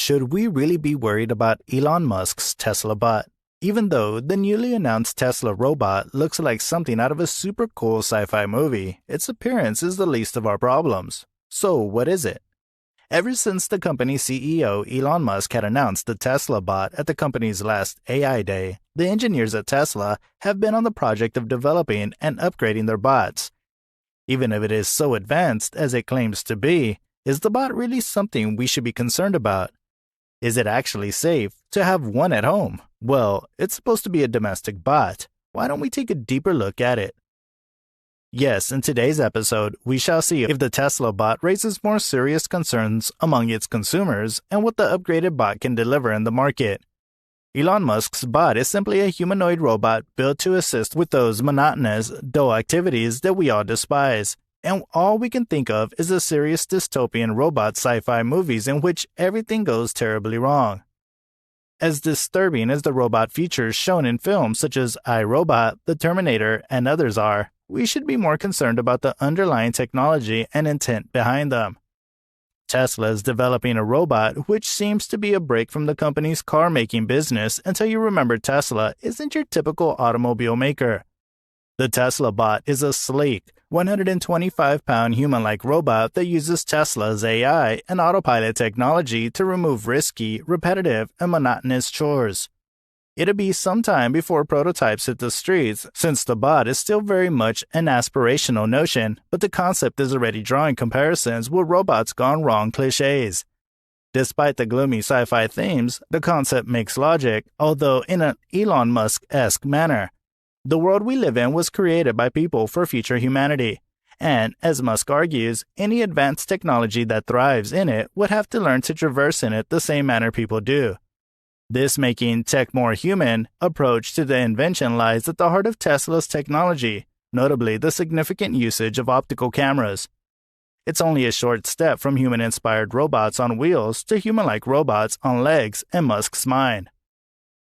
Should we really be worried about Elon Musk's Tesla Bot? Even though the newly announced Tesla robot looks like something out of a super cool sci-fi movie, its appearance is the least of our problems. So what is it? Ever since the company's CEO Elon Musk had announced the Tesla Bot at the company's last AI Day, the engineers at Tesla have been on the project of developing and upgrading their bots. Even if it is so advanced as it claims to be, is the bot really something we should be concerned about? Is it actually safe to have one at home? Well, it's supposed to be a domestic bot. Why don't we take a deeper look at it? Yes, in today's episode, we shall see if the Tesla bot raises more serious concerns among its consumers and what the upgraded bot can deliver in the market. Elon Musk's bot is simply a humanoid robot built to assist with those monotonous, dull activities that we all despise. And all we can think of is the serious dystopian robot sci-fi movies in which everything goes terribly wrong. As disturbing as the robot features shown in films such as I, Robot, The Terminator, and others are, we should be more concerned about the underlying technology and intent behind them. Tesla is developing a robot which seems to be a break from the company's car-making business until you remember Tesla isn't your typical automobile maker. The Tesla Bot is a sleek, 125-pound human-like robot that uses Tesla's AI and autopilot technology to remove risky, repetitive, and monotonous chores. It'll be some time before prototypes hit the streets, since the bot is still very much an aspirational notion, but the concept is already drawing comparisons with robots gone wrong cliches. Despite the gloomy sci-fi themes, the concept makes logic, although in an Elon Musk-esque manner. The world we live in was created by people for future humanity, and, as Musk argues, any advanced technology that thrives in it would have to learn to traverse in it the same manner people do. This making tech more human approach to the invention lies at the heart of Tesla's technology, notably the significant usage of optical cameras. It's only a short step from human-inspired robots on wheels to human-like robots on legs in Musk's mind.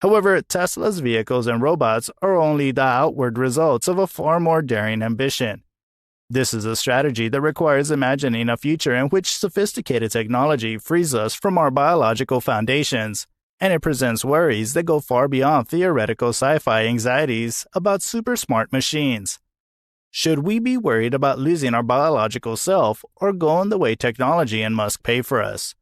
However, Tesla's vehicles and robots are only the outward results of a far more daring ambition. This is a strategy that requires imagining a future in which sophisticated technology frees us from our biological foundations, and it presents worries that go far beyond theoretical sci-fi anxieties about super-smart machines. Should we be worried about losing our biological self or going the way technology and Musk pay for us?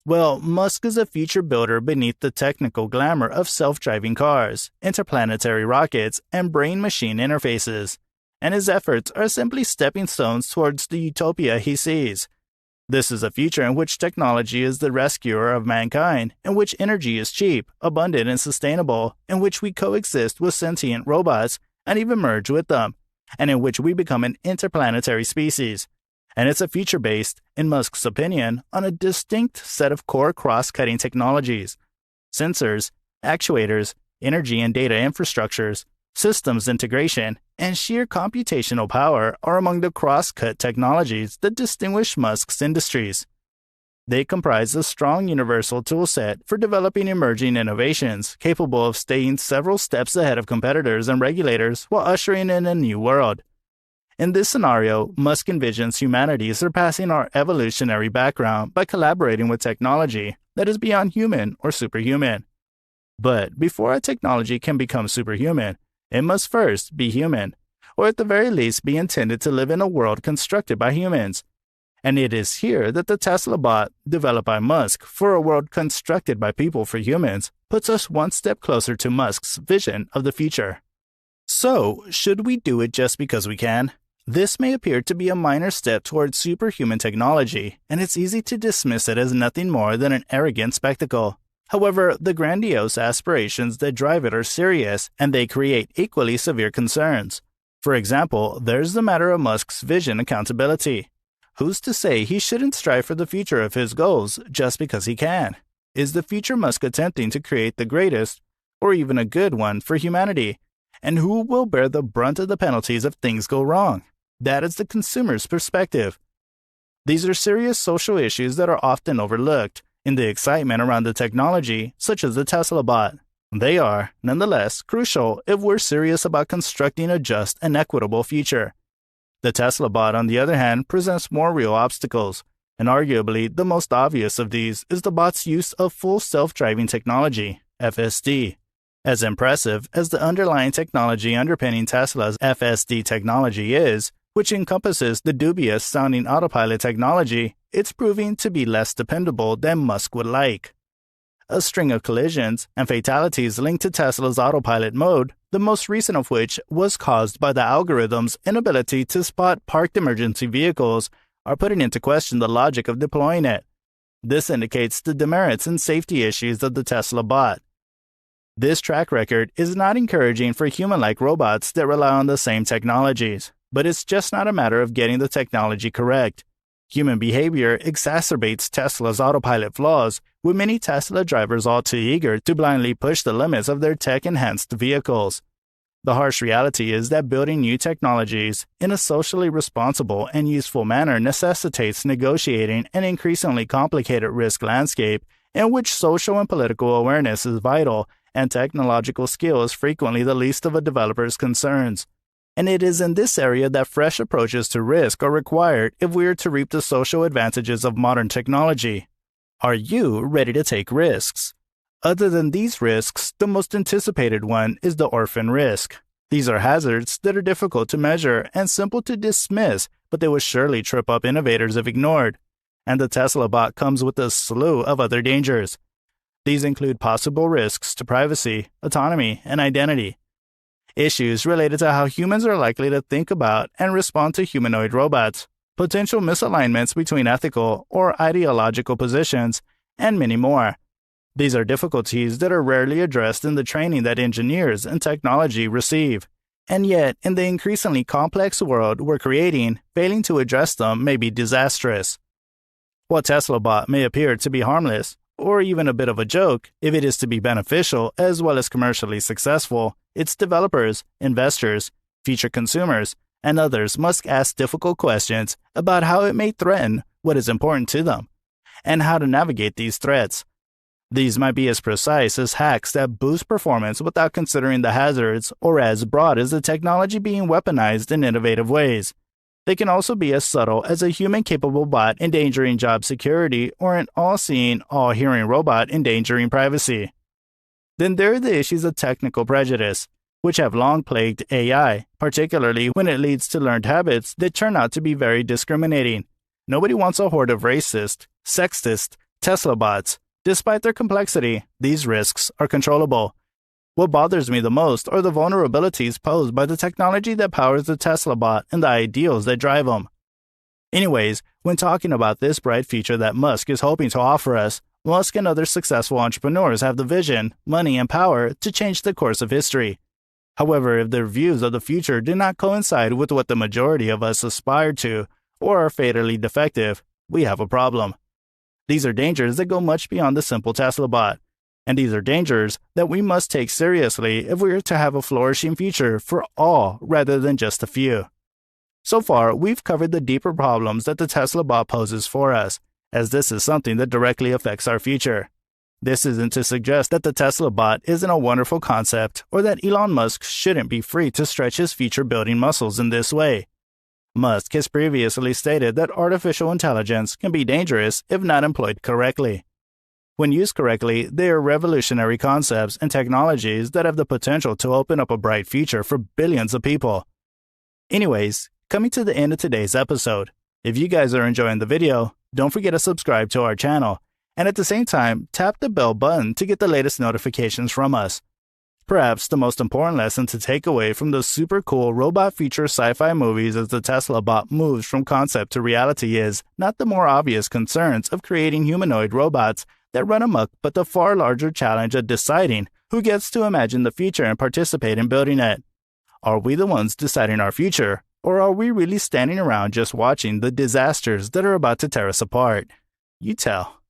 Well, Musk is a future builder beneath the technical glamour of self-driving cars, interplanetary rockets, and brain-machine interfaces, and his efforts are simply stepping stones towards the utopia he sees. This is a future in which technology is the rescuer of mankind, in which energy is cheap, abundant, and sustainable, in which we coexist with sentient robots and even merge with them, and in which we become an interplanetary species. And it's a future based, in Musk's opinion, on a distinct set of core cross-cutting technologies. Sensors, actuators, energy and data infrastructures, systems integration, and sheer computational power are among the cross-cut technologies that distinguish Musk's industries. They comprise a strong universal toolset for developing emerging innovations capable of staying several steps ahead of competitors and regulators while ushering in a new world. In this scenario, Musk envisions humanity surpassing our evolutionary background by collaborating with technology that is beyond human or superhuman. But before a technology can become superhuman, it must first be human, or at the very least be intended to live in a world constructed by humans. And it is here that the Tesla Bot, developed by Musk for a world constructed by people for humans, puts us one step closer to Musk's vision of the future. So, should we do it just because we can? This may appear to be a minor step towards superhuman technology, and it's easy to dismiss it as nothing more than an arrogant spectacle. However, the grandiose aspirations that drive it are serious, and they create equally severe concerns. For example, there's the matter of Musk's vision accountability. Who's to say he shouldn't strive for the future of his goals just because he can? Is the future Musk attempting to create the greatest, or even a good one, for humanity? And who will bear the brunt of the penalties if things go wrong? That is the consumer's perspective. These are serious social issues that are often overlooked in the excitement around the technology, such as the Tesla Bot. They are, nonetheless, crucial if we're serious about constructing a just and equitable future. The Tesla Bot, on the other hand, presents more real obstacles, and arguably the most obvious of these is the bot's use of full self-driving technology, FSD. As impressive as the underlying technology underpinning Tesla's FSD technology is, which encompasses the dubious-sounding autopilot technology, it's proving to be less dependable than Musk would like. A string of collisions and fatalities linked to Tesla's autopilot mode, the most recent of which was caused by the algorithm's inability to spot parked emergency vehicles, are putting into question the logic of deploying it. This indicates the demerits and safety issues of the Tesla Bot. This track record is not encouraging for human-like robots that rely on the same technologies, but it's just not a matter of getting the technology correct. Human behavior exacerbates Tesla's autopilot flaws, with many Tesla drivers all too eager to blindly push the limits of their tech-enhanced vehicles. The harsh reality is that building new technologies in a socially responsible and useful manner necessitates negotiating an increasingly complicated risk landscape in which social and political awareness is vital and technological skill is frequently the least of a developer's concerns. And it is in this area that fresh approaches to risk are required if we are to reap the social advantages of modern technology. Are you ready to take risks? Other than these risks, the most anticipated one is the orphan risk. These are hazards that are difficult to measure and simple to dismiss, but they will surely trip up innovators if ignored. And the Tesla Bot comes with a slew of other dangers. These include possible risks to privacy, autonomy, and identity. Issues related to how humans are likely to think about and respond to humanoid robots, potential misalignments between ethical or ideological positions, and many more. These are difficulties that are rarely addressed in the training that engineers and technology receive. And yet, in the increasingly complex world we're creating, failing to address them may be disastrous. While Tesla Bot may appear to be harmless, or even a bit of a joke, if it is to be beneficial as well as commercially successful, its developers, investors, future consumers, and others must ask difficult questions about how it may threaten what is important to them, and how to navigate these threats. These might be as precise as hacks that boost performance without considering the hazards, or as broad as the technology being weaponized in innovative ways. They can also be as subtle as a human-capable bot endangering job security or an all-seeing, all-hearing robot endangering privacy. Then there are the issues of technical prejudice, which have long plagued AI, particularly when it leads to learned habits that turn out to be very discriminating. Nobody wants a horde of racist, sexist Tesla bots. Despite their complexity, these risks are controllable. What bothers me the most are the vulnerabilities posed by the technology that powers the Tesla Bot and the ideals that drive them. Anyways, when talking about this bright future that Musk is hoping to offer us, Musk and other successful entrepreneurs have the vision, money, and power to change the course of history. However, if their views of the future do not coincide with what the majority of us aspire to, or are fatally defective, we have a problem. These are dangers that go much beyond the simple Tesla Bot. And these are dangers that we must take seriously if we are to have a flourishing future for all rather than just a few. So far, we've covered the deeper problems that the Tesla Bot poses for us, as this is something that directly affects our future. This isn't to suggest that the Tesla Bot isn't a wonderful concept or that Elon Musk shouldn't be free to stretch his future-building muscles in this way. Musk has previously stated that artificial intelligence can be dangerous if not employed correctly. When used correctly, they are revolutionary concepts and technologies that have the potential to open up a bright future for billions of people. Anyways, coming to the end of today's episode. If you guys are enjoying the video, don't forget to subscribe to our channel, and at the same time, tap the bell button to get the latest notifications from us. Perhaps the most important lesson to take away from the super cool robot feature sci-fi movies as the Tesla Bot moves from concept to reality is not the more obvious concerns of creating humanoid robots that run amok, but the far larger challenge of deciding who gets to imagine the future and participate in building it. Are we the ones deciding our future, or are we really standing around just watching the disasters that are about to tear us apart? You tell.